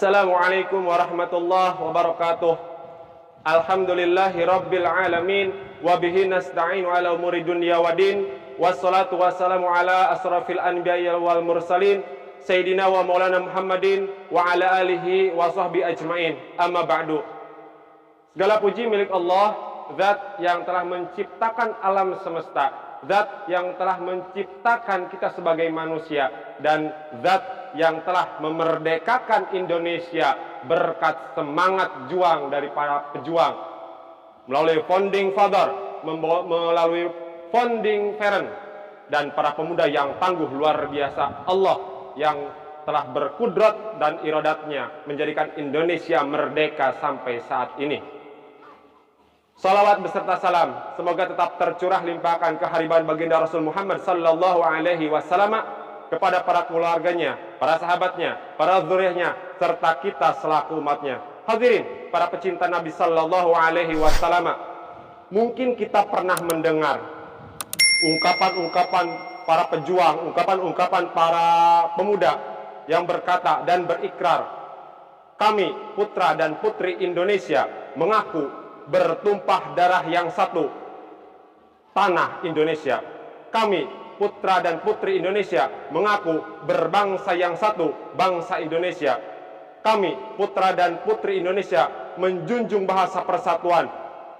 Assalamualaikum warahmatullahi wabarakatuh. Alhamdulillahi rabbil alamin. Wabihi nasta'inu ala umuri dunya waddin. Wassalatu wassalamu ala asrafil anbiya wal mursalin Sayyidina wa maulana Muhammadin wa ala alihi wa sahbihi ajma'in. Amma ba'du. Segala puji milik Allah, Zat yang telah menciptakan alam semesta, Zat yang telah menciptakan kita sebagai manusia, dan Zat yang telah memerdekakan Indonesia berkat semangat juang dari para pejuang melalui founding father, melalui founding parent, dan para pemuda yang tangguh luar biasa. Allah yang telah berkudrat dan iradatnya menjadikan Indonesia merdeka sampai saat ini. Salawat beserta salam semoga tetap tercurah limpahkan kehadiran baginda Rasul Muhammad sallallahu alaihi wasallam kepada para keluarganya, para sahabatnya, para zuriyahnya, serta kita selaku umatnya. Hadirin, para pecinta Nabi sallallahu alaihi wasallam, mungkin kita pernah mendengar ungkapan-ungkapan para pejuang, ungkapan-ungkapan para pemuda yang berkata dan berikrar, kami putra dan putri Indonesia mengaku bertumpah darah yang satu, tanah Indonesia. Kami putra dan putri Indonesia mengaku berbangsa yang satu, bangsa Indonesia. Kami putra dan putri Indonesia menjunjung bahasa persatuan,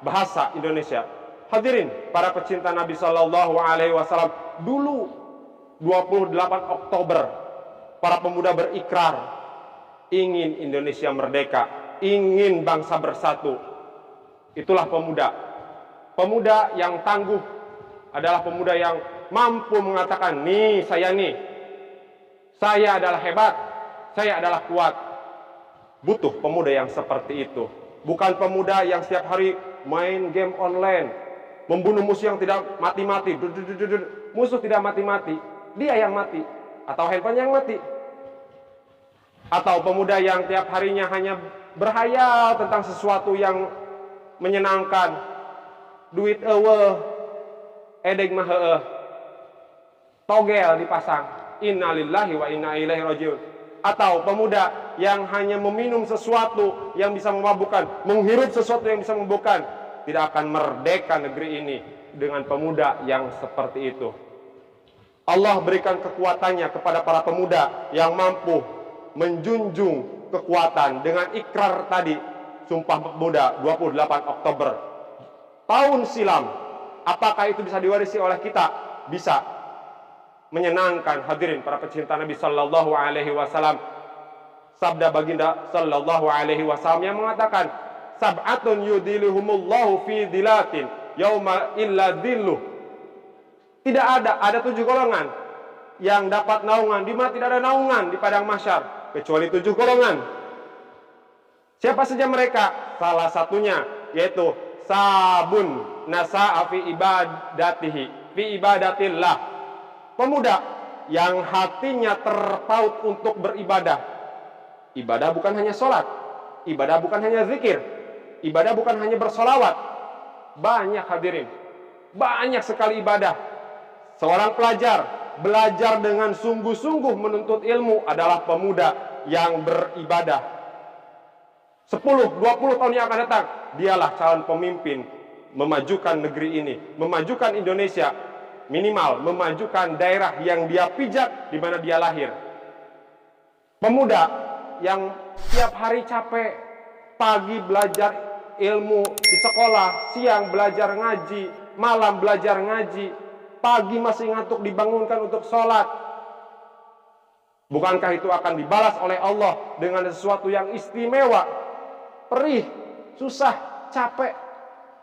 bahasa Indonesia. Hadirin, para pecinta Nabi sallallahu alaihi wasallam, dulu 28 Oktober para pemuda berikrar ingin Indonesia merdeka, ingin bangsa bersatu. Itulah pemuda. Pemuda yang tangguh adalah pemuda yang mampu mengatakan, nih, saya adalah hebat, saya adalah kuat. Butuh pemuda yang seperti itu. Bukan pemuda yang setiap hari main game online, membunuh musuh yang tidak mati-mati. Musuh tidak mati-mati, dia yang mati, atau handphone yang mati. Atau pemuda yang tiap harinya hanya berhayal tentang sesuatu yang menyenangkan, duit edeg mah togel dipasang, innalillahi wa inna ilaihi rajiun. Atau pemuda yang hanya meminum sesuatu yang bisa memabukkan, menghirup sesuatu yang bisa memabukkan. Tidak akan merdeka negeri ini dengan pemuda yang seperti itu. Allah berikan kekuatannya kepada para pemuda yang mampu menjunjung kekuatan dengan ikrar tadi, Sumpah Pemuda 28 Oktober tahun silam. Apakah itu bisa diwarisi oleh kita? Bisa. Menyenangkan. Hadirin, para pecinta Nabi sallallahu alaihi wasallam, sabda baginda sallallahu alaihi wasallam yang mengatakan, sab'atun yudhiluhumullahu fi dilatin yauma illa dhilluh. Tidak ada 7 golongan yang dapat naungan di mana tidak ada naungan di padang mahsyar kecuali 7 golongan. Siapa saja mereka? Salah satunya yaitu sabun nasa'a fi ibadatihi, fi ibadatillah. Pemuda yang hatinya terpaut untuk beribadah. Ibadah bukan hanya sholat, ibadah bukan hanya zikir, ibadah bukan hanya bersolawat. Banyak, hadirin, banyak sekali ibadah. Seorang pelajar belajar dengan sungguh-sungguh menuntut ilmu adalah pemuda yang beribadah. 10-20 tahun yang akan datang, dialah calon pemimpin memajukan negeri ini, memajukan Indonesia, minimal memajukan daerah yang dia pijak di mana dia lahir. Pemuda yang tiap hari capek, pagi belajar ilmu di sekolah, siang belajar ngaji, malam belajar ngaji, pagi masih ngantuk dibangunkan untuk sholat. Bukankah itu akan dibalas oleh Allah dengan sesuatu yang istimewa? Perih, susah, capek.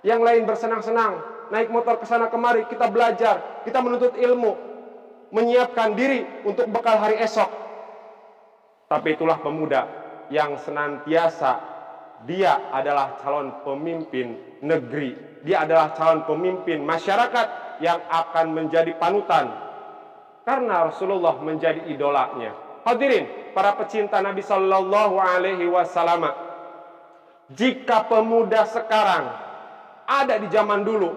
Yang lain bersenang-senang, naik motor ke sana kemari, kita belajar, kita menuntut ilmu, menyiapkan diri untuk bekal hari esok. Tapi itulah pemuda yang senantiasa dia adalah calon pemimpin negeri, dia adalah calon pemimpin masyarakat yang akan menjadi panutan karena Rasulullah menjadi idolanya. Hadirin, para pecinta Nabi sallallahu alaihi wasallam, jika pemuda sekarang ada di zaman dulu,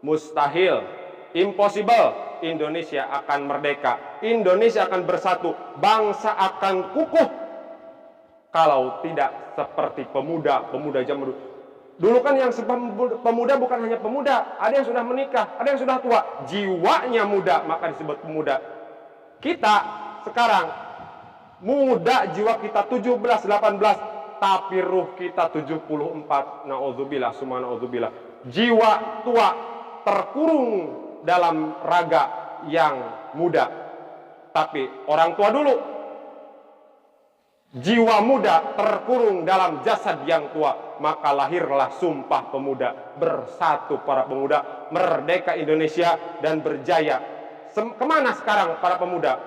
mustahil, impossible, Indonesia akan merdeka, Indonesia akan bersatu, bangsa akan kukuh. kalau tidak seperti pemuda-pemuda zaman dulu. Dulu kan yang pemuda bukan hanya pemuda, ada yang sudah menikah, ada yang sudah tua, jiwanya muda, maka disebut pemuda. Kita sekarang muda, jiwa kita 17, 18, tapi ruh kita 74. Na'udzubillah, summa na'udzubillah. Jiwa tua terkurung dalam raga yang muda. Tapi orang tua dulu, jiwa muda terkurung dalam jasad yang tua. Maka lahirlah Sumpah Pemuda. Bersatu para pemuda, merdeka Indonesia dan berjaya. Kemana sekarang para pemuda?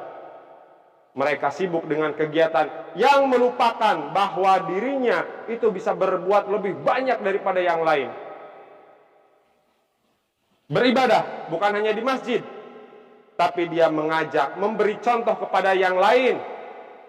Mereka sibuk dengan kegiatan yang melupakan bahwa dirinya itu bisa berbuat lebih banyak daripada yang lain. Beribadah bukan hanya di masjid, tapi dia mengajak, memberi contoh kepada yang lain,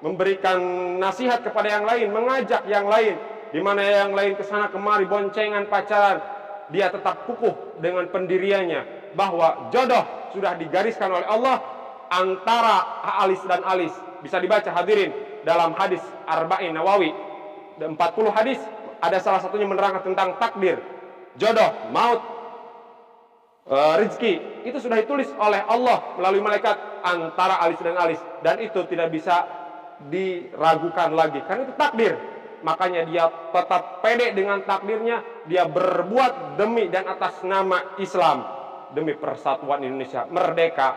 memberikan nasihat kepada yang lain, mengajak yang lain. Di mana yang lain kesana kemari boncengan pacaran, dia tetap kukuh dengan pendiriannya bahwa jodoh sudah digariskan oleh Allah antara alis dan alis. Bisa dibaca hadirin dalam hadis Arba'in Nawawi, 40 hadis, ada salah satunya menerangkan tentang takdir, jodoh, maut, rezeki. Itu sudah ditulis oleh Allah melalui malaikat antara alis dan alis, dan itu tidak bisa diragukan lagi karena itu takdir. Makanya dia tetap pede dengan takdirnya, dia berbuat demi dan atas nama Islam, demi persatuan Indonesia, merdeka,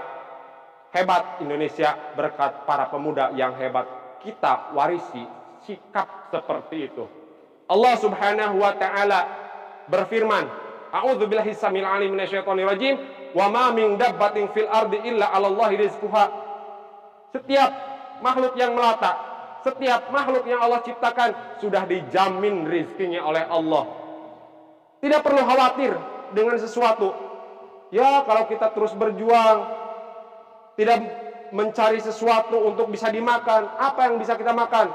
hebat Indonesia berkat para pemuda yang hebat. Kita warisi sikap seperti itu. Allah Subhanahu wa taala berfirman, A'udzubillahi samil alim minasyaitonir rajim, wa ma min dabbatin fil ardi illa 'alallahi rizquha. Setiap makhluk yang melata, setiap makhluk yang Allah ciptakan sudah dijamin rizkinya oleh Allah. Tidak perlu khawatir dengan sesuatu. Ya, kalau kita terus berjuang, tidak mencari sesuatu untuk bisa dimakan, apa yang bisa kita makan?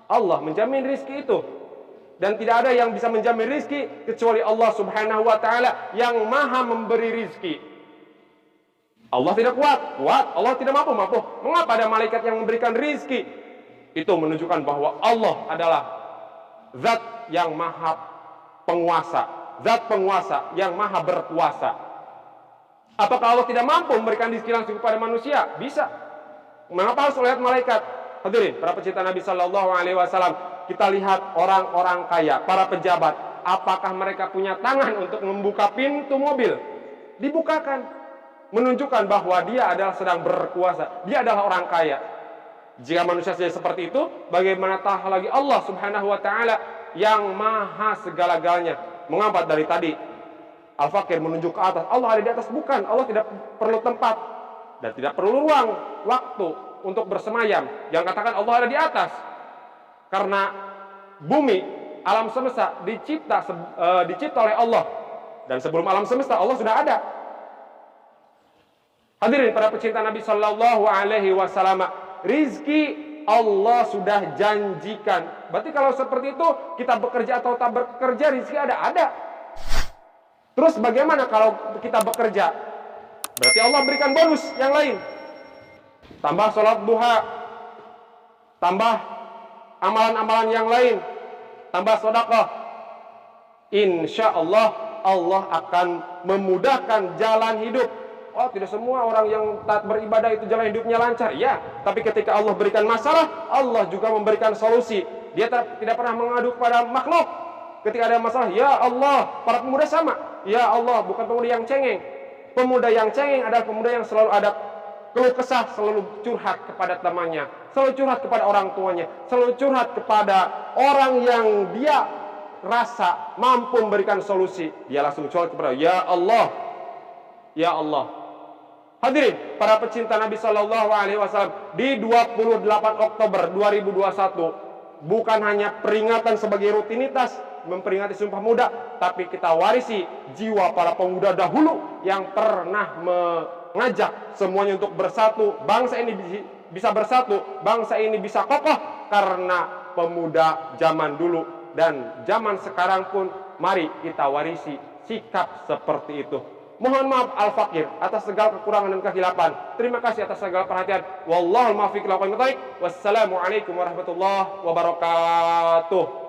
Allah menjamin rizki itu. Dan tidak ada yang bisa menjamin rizki kecuali Allah Subhanahu wa ta'ala yang maha memberi rizki. Allah tidak kuat, Allah tidak mampu. Mengapa ada malaikat yang memberikan rizki? Itu menunjukkan bahwa Allah adalah zat yang maha penguasa, zat penguasa yang maha berkuasa. Apakah Allah tidak mampu memberikan rezeki langsung kepada manusia? Bisa. Mengapa harus melihat malaikat? Hadirin, para pecinta Nabi Sallallahu Alaihi Wasallam, kita lihat orang-orang kaya, para pejabat. Apakah mereka punya tangan untuk membuka pintu mobil? Dibukakan, menunjukkan bahwa dia adalah sedang berkuasa. Dia adalah orang kaya. Jika manusia saja seperti itu, bagaimana lagi Allah Subhanahu wa taala yang maha segala-galanya. Mengapa dari tadi Al-Fakir menunjuk ke atas? Allah ada di atas, bukan. Allah tidak perlu tempat dan tidak perlu ruang, waktu untuk bersemayam. Yang katakan Allah ada di atas. Karena bumi, alam semesta dicipta oleh Allah. Dan sebelum alam semesta Allah sudah ada. Hadirin para pecinta Nabi Sallallahu Alaihi Wasallam, rizki Allah sudah janjikan. Berarti kalau seperti itu, kita bekerja atau tak bekerja, rizki ada. Terus bagaimana kalau kita bekerja? Berarti Allah berikan bonus yang lain. Tambah sholat duha, tambah amalan-amalan yang lain, tambah sedekah. Insya Allah, Allah akan memudahkan jalan hidup. Oh, tidak semua orang yang taat beribadah itu jalan hidupnya lancar. Ya, tapi ketika Allah berikan masalah, Allah juga memberikan solusi. Dia tidak pernah mengadu kepada makhluk. Ketika ada masalah, ya Allah, para pemuda sama. Ya Allah, bukan pemuda yang cengeng. Pemuda yang cengeng adalah pemuda yang selalu ada keluh kesah, selalu curhat kepada temannya, selalu curhat kepada orang tuanya, selalu curhat kepada orang yang dia rasa mampu memberikan solusi. Dia langsung curhat kepada, ya Allah, ya Allah. Hadirin, para pecinta Nabi Sallallahu Alaihi Wasallam, di 28 Oktober 2021 bukan hanya peringatan sebagai rutinitas memperingati Sumpah Pemuda, tapi kita warisi jiwa para pemuda dahulu yang pernah mengajak semuanya untuk bersatu. Bangsa ini bisa bersatu, bangsa ini bisa kokoh karena pemuda zaman dulu dan zaman sekarang pun. Mari kita warisi sikap seperti itu. Mohon maaf al-fakir atas segala kekurangan dan kehilapan. Terima kasih atas segala perhatian. Wallahul muwaffiq ila aqwamit thoriq. Wassalamualaikum warahmatullahi wabarakatuh.